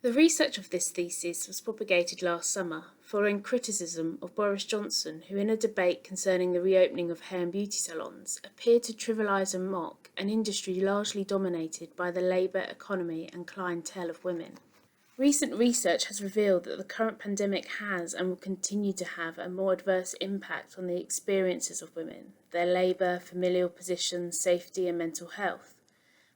The research of this thesis was propagated last summer, following criticism of Boris Johnson, who in a debate concerning the reopening of hair and beauty salons appeared to trivialise and mock an industry largely dominated by the labour economy and clientele of women. Recent research has revealed that the current pandemic has and will continue to have a more adverse impact on the experiences of women, their labour, familial positions, safety and mental health.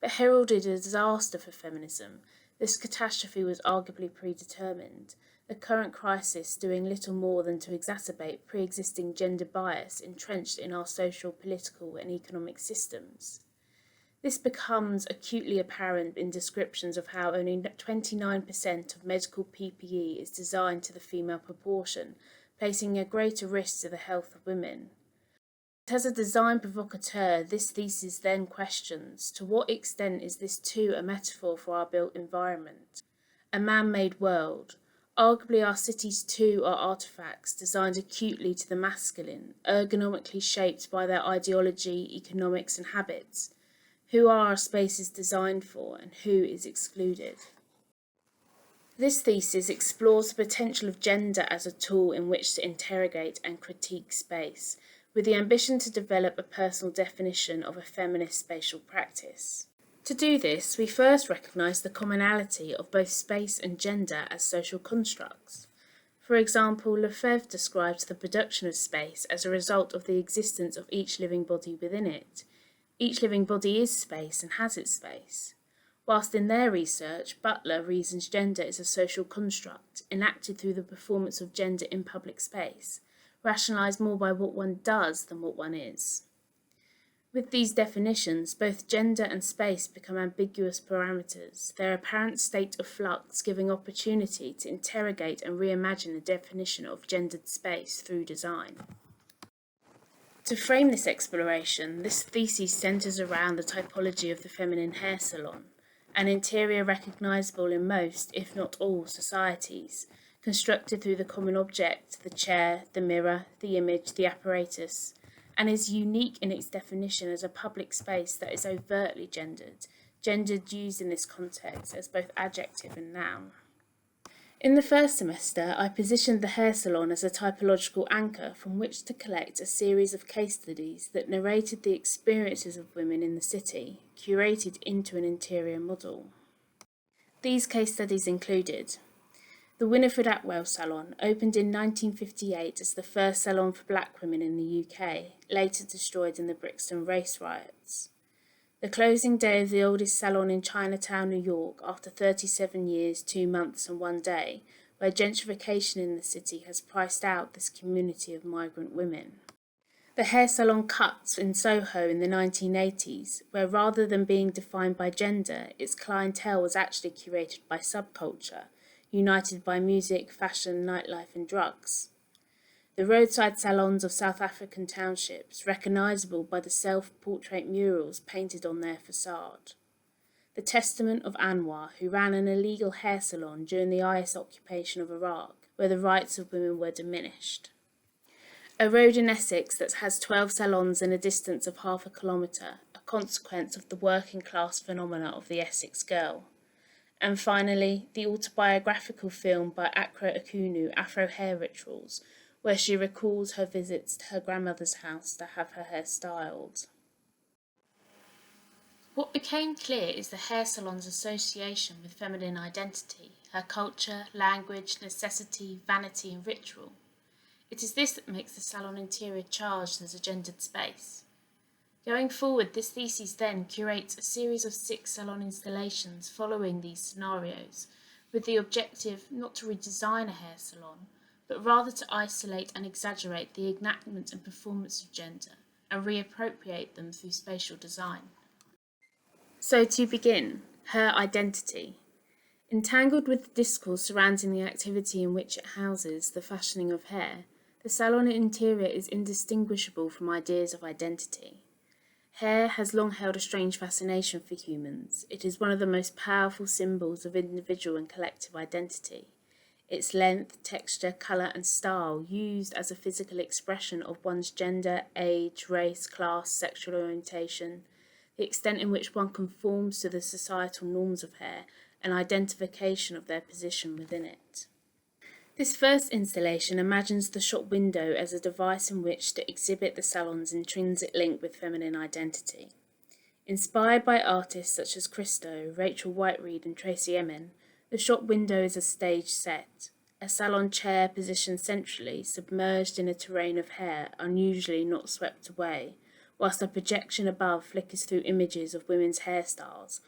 But heralded a disaster for feminism, this catastrophe was arguably predetermined, the current crisis doing little more than to exacerbate pre-existing gender bias entrenched in our social, political and economic systems. This becomes acutely apparent in descriptions of how only 29% of medical PPE is designed to the female proportion, placing a greater risk to the health of women. As a design provocateur, this thesis then questions, to what extent is this too a metaphor for our built environment? A man-made world. Arguably our cities too are artefacts designed acutely to the masculine, ergonomically shaped by their ideology, economics and habits. Who are our spaces designed for and who is excluded? This thesis explores the potential of gender as a tool in which to interrogate and critique space, with the ambition to develop a personal definition of a feminist spatial practice. To do this, we first recognise the commonality of both space and gender as social constructs. For example, Lefebvre describes the production of space as a result of the existence of each living body within it. Each living body is space and has its space. Whilst in their research, Butler reasons gender is a social construct, enacted through the performance of gender in public space, rationalised more by what one does than what one is. With these definitions, both gender and space become ambiguous parameters, their apparent state of flux giving opportunity to interrogate and reimagine the definition of gendered space through design. To frame this exploration, this thesis centres around the typology of the feminine hair salon, an interior recognisable in most, if not all, societies, constructed through the common object, the chair, the mirror, the image, the apparatus, and is unique in its definition as a public space that is overtly gendered used in this context as both adjective and noun. In the first semester, I positioned the hair salon as a typological anchor from which to collect a series of case studies that narrated the experiences of women in the city, curated into an interior model. These case studies included the Winifred Atwell Salon, opened in 1958 as the first salon for black women in the UK, later destroyed in the Brixton race riots. The closing day of the oldest salon in Chinatown, New York, after 37 years, 2 months and 1 day, where gentrification in the city has priced out this community of migrant women. The hair salon Cuts in Soho in the 1980s, where rather than being defined by gender, its clientele was actually curated by subculture, united by music, fashion, nightlife and drugs. The roadside salons of South African townships, recognisable by the self-portrait murals painted on their facade. The Testament of Anwar, who ran an illegal hair salon during the IS occupation of Iraq, where the rights of women were diminished. A road in Essex that has 12 salons in a distance of half a kilometre, a consequence of the working class phenomena of the Essex girl. And finally, the autobiographical film by Akra Akunu, Afro Hair Rituals, where she recalls her visits to her grandmother's house to have her hair styled. What became clear is the hair salon's association with feminine identity, her culture, language, necessity, vanity and ritual. It is this that makes the salon interior charged as a gendered space. Going forward, this thesis then curates a series of 6 salon installations following these scenarios, with the objective not to redesign a hair salon, but rather to isolate and exaggerate the enactment and performance of gender, and reappropriate them through spatial design. So to begin, her identity. Entangled with the discourse surrounding the activity in which it houses the fashioning of hair, the salon interior is indistinguishable from ideas of identity. Hair has long held a strange fascination for humans. It is one of the most powerful symbols of individual and collective identity. Its length, texture, colour and style used as a physical expression of one's gender, age, race, class, sexual orientation, the extent in which one conforms to the societal norms of hair, and identification of their position within it. This first installation imagines the shop window as a device in which to exhibit the salon's intrinsic link with feminine identity. Inspired by artists such as Christo, Rachel Whiteread and Tracy Emin, the shop window is a stage set, a salon chair positioned centrally, submerged in a terrain of hair unusually not swept away, whilst a projection above flickers through images of women's hairstyles,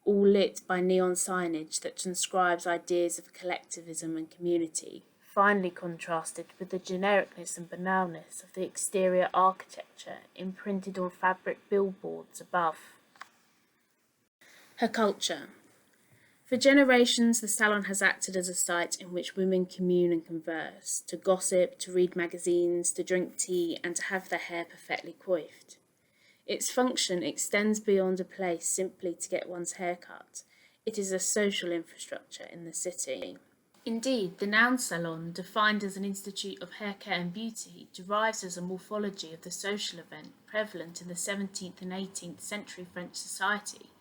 all lit by neon signage that transcribes ideas of collectivism and community, finely contrasted with the genericness and banalness of the exterior architecture imprinted on fabric billboards above. Her culture. For generations, the salon has acted as a site in which women commune and converse, to gossip, to read magazines, to drink tea, and to have their hair perfectly coiffed. Its function extends beyond a place simply to get one's hair cut. It is a social infrastructure in the city. Indeed, the noun salon, defined as an institute of hair care and beauty, derives as a morphology of the social event prevalent in the 17th and 18th century French society,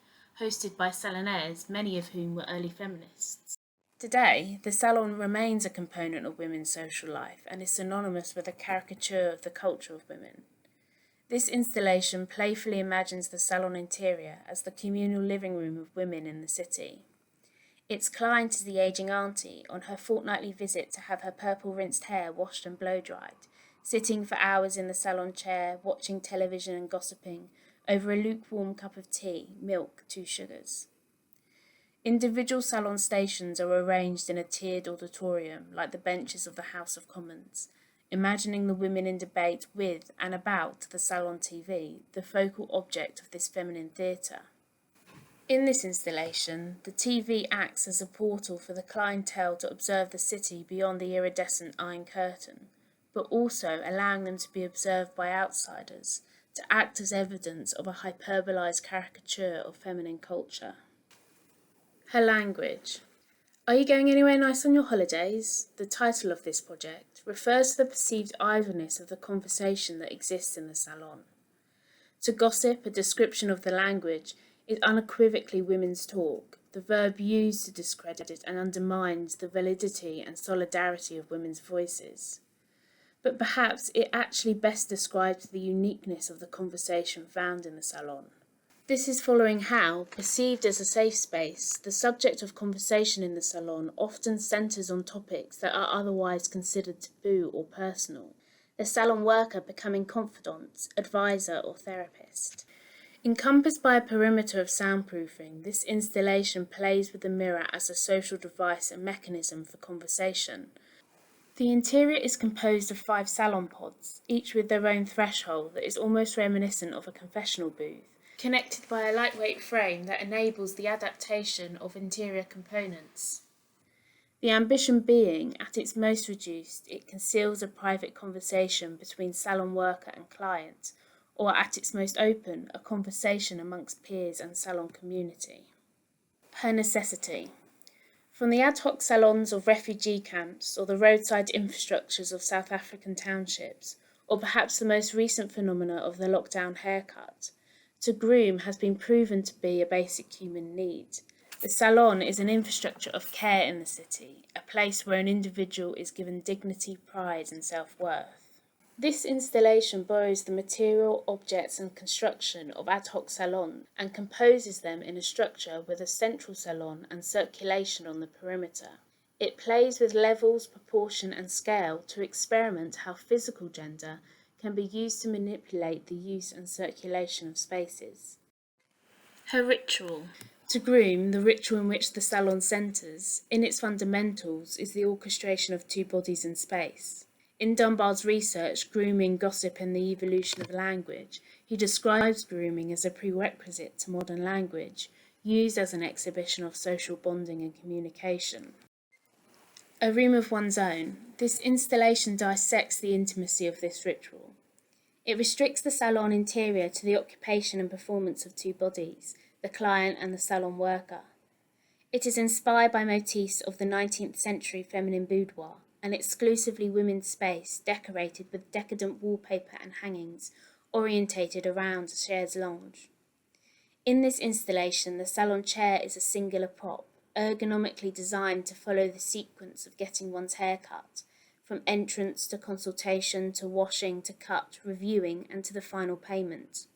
hosted by salonnaires, many of whom were early feminists. Today, the salon remains a component of women's social life and is synonymous with a caricature of the culture of women. This installation playfully imagines the salon interior as the communal living room of women in the city. Its client is the ageing auntie on her fortnightly visit to have her purple rinsed hair washed and blow-dried, sitting for hours in the salon chair, watching television and gossiping over a lukewarm cup of tea, milk, 2 sugars. Individual salon stations are arranged in a tiered auditorium like the benches of the House of Commons, imagining the women in debate with and about the salon TV, the focal object of this feminine theatre. In this installation, the TV acts as a portal for the clientele to observe the city beyond the iridescent iron curtain, but also allowing them to be observed by outsiders, to act as evidence of a hyperbolized caricature of feminine culture. Her language. Are you going anywhere nice on your holidays? The title of this project refers to the perceived idleness of the conversation that exists in the salon. To gossip, a description of the language, is unequivocally women's talk, the verb used to discredit and undermine the validity and solidarity of women's voices. But perhaps it actually best describes the uniqueness of the conversation found in the salon. This is following how, perceived as a safe space, the subject of conversation in the salon often centres on topics that are otherwise considered taboo or personal, the salon worker becoming confidant, advisor or therapist. Encompassed by a perimeter of soundproofing, this installation plays with the mirror as a social device and mechanism for conversation. The interior is composed of 5 salon pods, each with their own threshold that is almost reminiscent of a confessional booth, connected by a lightweight frame that enables the adaptation of interior components. The ambition being, at its most reduced, it conceals a private conversation between salon worker and client, or at its most open, a conversation amongst peers and salon community. Her necessity. From the ad hoc salons of refugee camps or the roadside infrastructures of South African townships, or perhaps the most recent phenomena of the lockdown haircut, to groom has been proven to be a basic human need. The salon is an infrastructure of care in the city, a place where an individual is given dignity, pride and self-worth. This installation borrows the material, objects and construction of ad hoc salons and composes them in a structure with a central salon and circulation on the perimeter. It plays with levels, proportion and scale to experiment how physical gender can be used to manipulate the use and circulation of spaces. Her ritual. To groom, the ritual in which the salon centres, in its fundamentals, is the orchestration of 2 bodies in space. In Dunbar's research, Grooming, Gossip and the Evolution of Language, he describes grooming as a prerequisite to modern language, used as an exhibition of social bonding and communication. A room of one's own. This installation dissects the intimacy of this ritual. It restricts the salon interior to the occupation and performance of 2 bodies, the client and the salon worker. It is inspired by motifs of the 19th century feminine boudoir, an exclusively women's space decorated with decadent wallpaper and hangings orientated around a chaise lounge. In this installation, the salon chair is a singular prop, ergonomically designed to follow the sequence of getting one's hair cut, from entrance to consultation to washing to cut, reviewing, and to the final payment.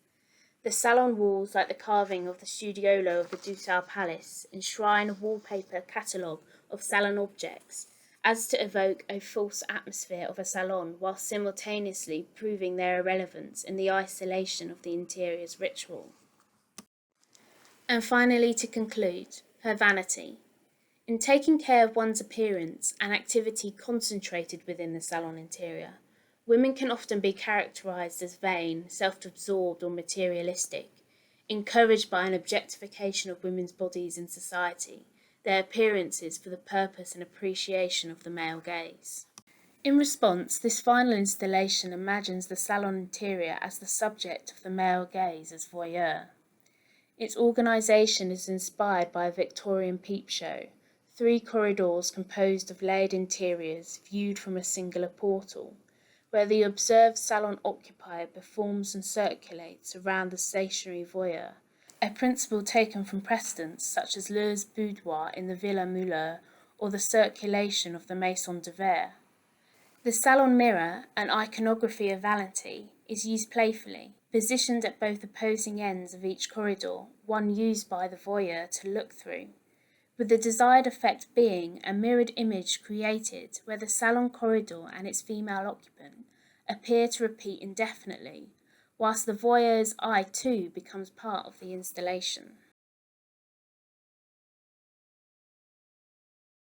The salon walls, like the carving of the studiolo of the Dusau Palace, enshrine a wallpaper catalogue of salon objects, as to evoke a false atmosphere of a salon, while simultaneously proving their irrelevance in the isolation of the interior's ritual. And finally, to conclude, her vanity. In taking care of one's appearance, an activity concentrated within the salon interior, women can often be characterized as vain, self-absorbed, or materialistic, encouraged by an objectification of women's bodies in society, their appearances for the purpose and appreciation of the male gaze. In response, this final installation imagines the salon interior as the subject of the male gaze as voyeur. Its organisation is inspired by a Victorian peep show, 3 corridors composed of layered interiors viewed from a singular portal, where the observed salon occupier performs and circulates around the stationary voyeur, a principle taken from precedents such as Leur's boudoir in the Villa Muller or the circulation of the Maison de Verre. The salon mirror, an iconography of vanity, is used playfully, positioned at both opposing ends of each corridor, one used by the voyeur to look through, with the desired effect being a mirrored image created where the salon corridor and its female occupant appear to repeat indefinitely, whilst the voyeur's eye too becomes part of the installation.